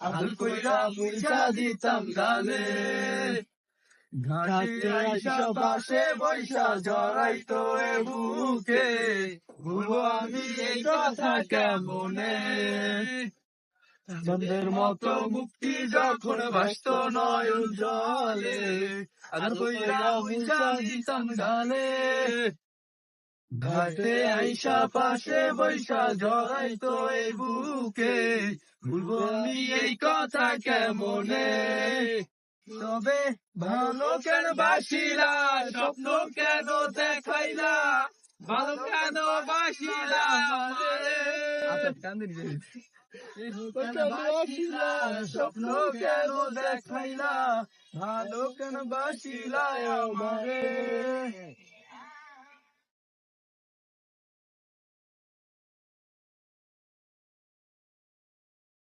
আদর কইরা মুইছা দিতাম গালে। ঘাটে আইসা পাশে বৈশা জড়াইতো এ বুকে, ভুলবো আমি এই কথা কেমনে? চন্দ্রের মতো মুক্তি যখন ভাসত নয়ন জলে, আদর কইরা মুইছা দিতাম গালে। ঘাটে আইসা পাশে বৈশা জড়াইতো এই বুকে, ভুলবো আমি এই কথা কেমনে? তবে ভালো কেন বাসিলা, স্বপ্ন কেন দেখাইলা, ভালো কেন বাসিলা আমারে? বাসিলা স্বপ্ন কেন দেখাইলা, ভালো কেন বাসিলা আমারে?